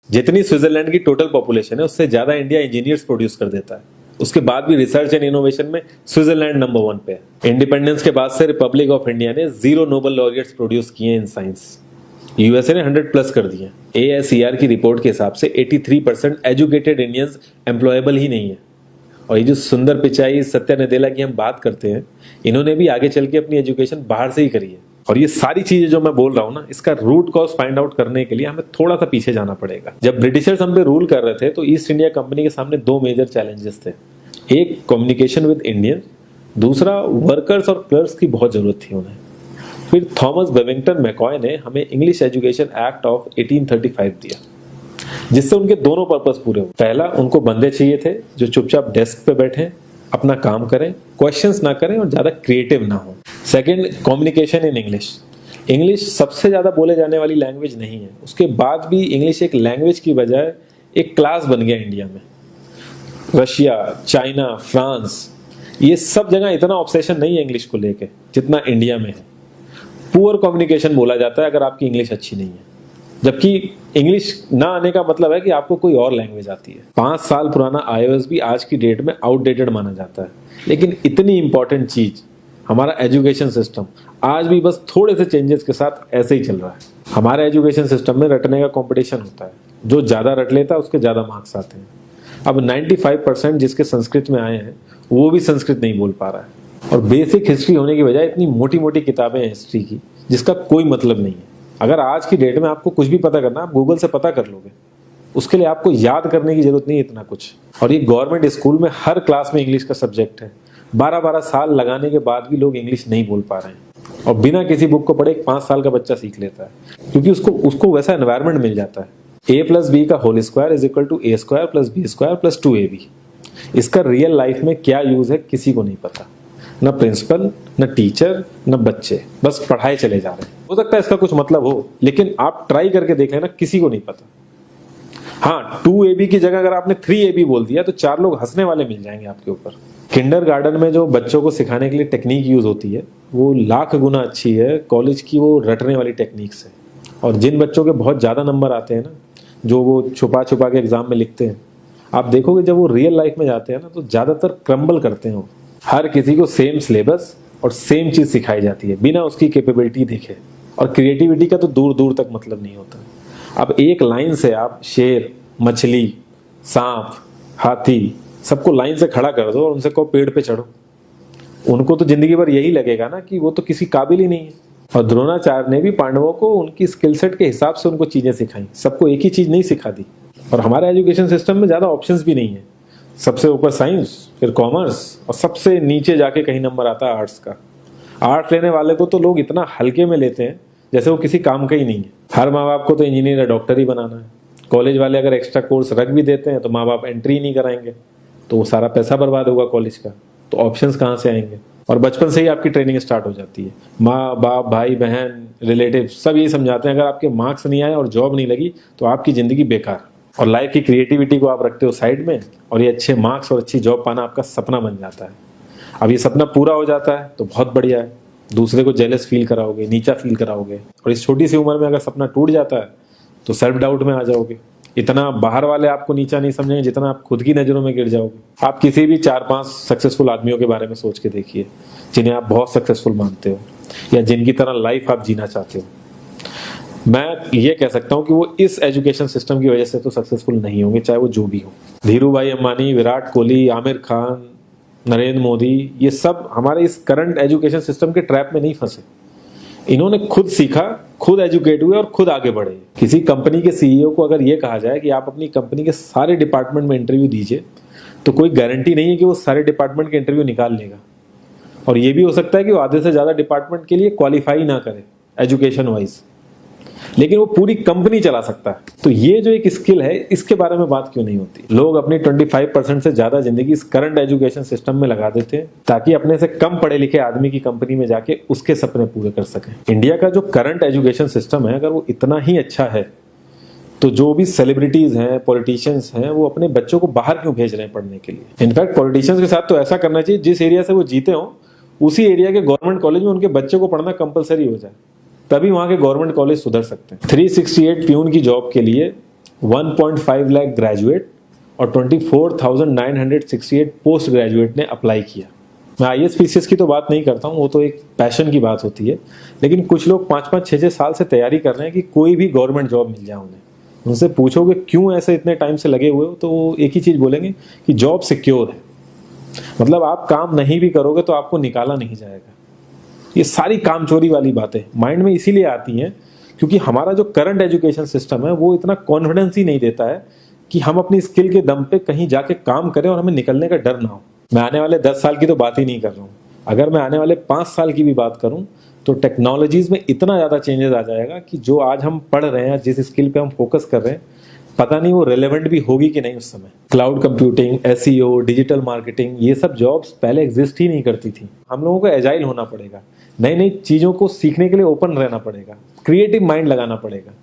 जितनी स्विट्जरलैंड की total population है उससे ज्यादा इंडिया इंजीनियर्स प्रोड्यूस कर देता है। उसके बाद भी रिसर्च एंड इनोवेशन में स्विट्जरलैंड नंबर 1 पे है। इंडिपेंडेंस के बाद से रिपब्लिक ऑफ इंडिया ने 0 नोबेल लॉरियट्स प्रोड्यूस किए इन साइंस। यूएसए ने 100+ कर दिए। ASER की रिपोर्ट के हिसाब से 83% एजुकेटेड इंडियंस एम्प्लॉयबल ही नहीं है। और ये जो सुंदर पिचाई, सत्या नदेला की हम बात करते हैं, इन्होंने भी आगे चल के अपनी एजुकेशन बाहर से ही करी है। और ये सारी चीजें जो मैं बोल रहा हूँ ना, इसका रूट कॉज फाइंड आउट करने के लिए हमें थोड़ा सा पीछे जाना पड़ेगा। जब ब्रिटिशर्स हम पे रूल कर रहे थे तो ईस्ट इंडिया कंपनी के सामने 2 मेजर चैलेंजेस थे। एक, कम्युनिकेशन विद इंडियन, दूसरा वर्कर्स और क्लर्क्स की बहुत जरूरत थी उन्हें। फिर थॉमस बेविंगटन मैकॉय ने हमें इंग्लिश एजुकेशन एक्ट ऑफ 1835 दिया, जिससे उनके दोनों पर्पस पूरे हुए। पहला, उनको बंदे चाहिए थे जो चुपचाप डेस्क पे बैठे, अपना काम करें, क्वेश्चंस ना करें और ज्यादा क्रिएटिव ना हो। Second, communication in English. English सबसे ज्यादा बोले जाने वाली लैंग्वेज नहीं है, उसके बाद भी इंग्लिश एक लैंग्वेज की बजाय एक क्लास बन गया इंडिया में। रशिया, चाइना, फ्रांस, ये सब जगह इतना ऑब्सेशन नहीं है इंग्लिश को लेके जितना इंडिया में है। पुअर कम्युनिकेशन बोला जाता है अगर आपकी इंग्लिश अच्छी नहीं है, जबकि इंग्लिश ना आने का मतलब है कि आपको कोई और लैंग्वेज आती है। 5 साल पुराना iOS भी आज की डेट में आउटडेटेड माना जाता है। लेकिन इतनी इंपॉर्टेंट चीज, हमारा एजुकेशन सिस्टम, आज भी बस थोड़े से चेंजेस के साथ ऐसे ही चल रहा है। हमारे एजुकेशन सिस्टम में रटने का कंपटीशन होता है, जो ज्यादा रट लेता है उसके ज्यादा मार्क्स आते हैं। अब 95% जिसके संस्कृत में आए हैं वो भी संस्कृत नहीं बोल पा रहा है। और बेसिक हिस्ट्री होने की बजाय इतनी मोटी मोटी किताबें हैं हिस्ट्री की जिसका कोई मतलब नहीं है। अगर आज की डेट में आपको कुछ भी पता करना, आप गूगल से पता कर लोगे। उसके लिए आपको याद करने की जरूरत नहीं है इतना कुछ। और ये गवर्नमेंट स्कूल में हर क्लास में इंग्लिश का सब्जेक्ट है। 12-12 साल लगाने के बाद भी लोग इंग्लिश नहीं बोल पा रहे हैं। और बिना किसी बुक को पढ़े 5 साल का बच्चा सीख लेता है, क्योंकि उसको वैसा एनवायरमेंट मिल जाता है। A+B का whole square is equal to A² + B² + 2AB। इसका रियल लाइफ में क्या यूज है किसी को नहीं पता, न प्रिंसिपल, न टीचर, न बच्चे, बस पढ़ाए चले जा रहे हैं। हो सकता है इसका कुछ मतलब हो, लेकिन आप ट्राई करके देख लेना, किसी को नहीं पता। हाँ, 2AB की जगह अगर आपने 3AB बोल दिया तो 4 लोग हंसने वाले मिल जाएंगे आपके ऊपर। किंडरगार्टन में जो बच्चों को सिखाने के लिए टेक्निक यूज होती है वो लाख गुना अच्छी है कॉलेज की वो रटने वाली टेक्निक से। और जिन बच्चों के बहुत ज्यादा नंबर आते हैं ना, जो वो छुपा छुपा के एग्जाम में लिखते हैं, आप देखोगे जब वो रियल लाइफ में जाते हैं ना तो ज्यादातर क्रम्बल करते हैं वो। हर किसी को सेम सिलेबस और सेम चीज सिखाई जाती है बिना उसकी कैपेबिलिटी देखे। और क्रिएटिविटी का तो दूर दूर तक मतलब नहीं होता। अब एक लाइन से आप शेर, मछली, सांप, हाथी सबको लाइन से खड़ा कर दो और उनसे कहो पेड़ पे चढ़ो, उनको तो जिंदगी भर यही लगेगा ना कि वो तो किसी काबिल ही नहीं है। और द्रोणाचार्य ने भी पांडवों को उनकी स्किल सेट के हिसाब से उनको चीजें सिखाई, सबको एक ही चीज नहीं सिखा दी। और हमारे एजुकेशन सिस्टम में ज्यादा ऑप्शंस भी नहीं है। सबसे ऊपर साइंस, फिर कॉमर्स, और सबसे नीचे जाके कहीं नंबर आता है आर्ट्स का। आर्ट्स लेने वाले को तो लोग इतना हल्के में लेते हैं जैसे वो किसी काम का ही नहीं है। हर माँ बाप को तो इंजीनियर या डॉक्टर ही बनाना है। कॉलेज वाले अगर एक्स्ट्रा कोर्स रख भी देते हैं तो माँ बाप एंट्री नहीं कराएंगे, तो वो सारा पैसा बर्बाद होगा कॉलेज का। तो ऑप्शंस कहाँ से आएंगे? और बचपन से ही आपकी ट्रेनिंग स्टार्ट हो जाती है। माँ बाप, भाई बहन, रिलेटिव सब यही समझाते हैं अगर आपके मार्क्स नहीं आए और जॉब नहीं लगी तो आपकी जिंदगी बेकार। और लाइफ की क्रिएटिविटी को आप रखते हो साइड में, और ये अच्छे मार्क्स और अच्छी जॉब पाना आपका सपना बन जाता है। अब ये सपना पूरा हो जाता है तो बहुत बढ़िया है, दूसरे को जेलस फील कराओगे, नीचा फील कराओगे। और इस छोटी सी उम्र में अगर सपना टूट जाता है तो सेल्फ डाउट में आ जाओगे। इतना बाहर वाले आपको नीचा नहीं समझेंगे जितना आप खुद की नजरों में गिर जाओगे। आप किसी भी 4-5 सक्सेसफुल आदमियों के बारे में सोच के देखिए जिन्हें आप बहुत सक्सेसफुल मानते हो या जिनकी तरह लाइफ आप जीना चाहते हो। मैं ये कह सकता हूं कि वो इस एजुकेशन सिस्टम की वजह से तो सक्सेसफुल नहीं होंगे, चाहे वो जो भी हो। धीरू भाई अंबानी, विराट कोहली, आमिर खान, नरेंद्र मोदी, ये सब हमारे इस करंट एजुकेशन सिस्टम के ट्रैप में नहीं फंसे। इन्होंने खुद सीखा, खुद एजुकेट हुए और खुद आगे बढ़े। किसी कंपनी के सीईओ को अगर ये कहा जाए कि आप अपनी कंपनी के सारे डिपार्टमेंट में इंटरव्यू दीजिए, तो कोई गारंटी नहीं है कि वो सारे डिपार्टमेंट के इंटरव्यू निकाल लेगा। और ये भी हो सकता है कि वो आधे से ज्यादा डिपार्टमेंट के लिए क्वालिफाई ना करे एजुकेशन वाइज, लेकिन वो पूरी कंपनी चला सकता है। तो ये जो एक स्किल है, इसके बारे में बात क्यों नहीं होती? लोग अपनी 25% से ज्यादा जिंदगी इस करंट एजुकेशन सिस्टम में लगा देते हैं ताकि अपने से कम पढ़े लिखे आदमी की कंपनी में जाके उसके सपने पूरे कर सकें। इंडिया का जो करंट एजुकेशन सिस्टम है, अगर वो इतना ही अच्छा है तो जो भी सेलिब्रिटीज हैं, पॉलिटिशियंस हैं, वो अपने बच्चों को बाहर क्यों भेज रहे हैं पढ़ने के लिए? इनफैक्ट पॉलिटिशियंस के साथ तो ऐसा करना चाहिए जिस एरिया से वो जीते हो उसी एरिया के गवर्नमेंट कॉलेज में उनके बच्चे को पढ़ना कंपलसरी हो जाए, तभी वहां के गवर्नमेंट कॉलेज सुधर सकते हैं। 368 प्यून की जॉब के लिए 1.5 लाख ग्रेजुएट और 24,968 पोस्ट ग्रेजुएट ने अप्लाई किया। मैं आईएएस पीसीएस की तो बात नहीं करता हूँ, वो तो एक पैशन की बात होती है, लेकिन कुछ लोग 5-5, 6-6 साल से तैयारी कर रहे हैं कि कोई भी गवर्नमेंट जॉब मिल जाए उन्हें। उनसे पूछोगे क्यों ऐसे इतने टाइम से लगे हुए हो, तो वो एक ही चीज़ बोलेंगे कि जॉब सिक्योर है। मतलब आप काम नहीं भी करोगे तो आपको निकाला नहीं जाएगा। ये सारी कामचोरी वाली बातें माइंड में इसीलिए आती हैं क्योंकि हमारा जो करंट एजुकेशन सिस्टम है वो इतना कॉन्फिडेंस ही नहीं देता है कि हम अपनी स्किल के दम पे कहीं जाके काम करें और हमें निकलने का डर ना हो। मैं आने वाले 10 साल की तो बात ही नहीं कर रहा हूँ, अगर मैं आने वाले 5 साल की भी बात करूँ तो टेक्नोलॉजीज में इतना ज़्यादा चेंजेस आ जाएगा कि जो आज हम पढ़ रहे हैं, जिस स्किल पे हम फोकस कर रहे हैं, पता नहीं वो रेलेवेंट भी होगी कि नहीं उस समय। Cloud computing, SEO, digital marketing, ये सब जॉब्स पहले एग्जिस्ट ही नहीं करती थी। हम लोगों को एजाइल होना पड़ेगा, नई नई चीज़ों को सीखने के लिए ओपन रहना पड़ेगा, क्रिएटिव माइंड लगाना पड़ेगा।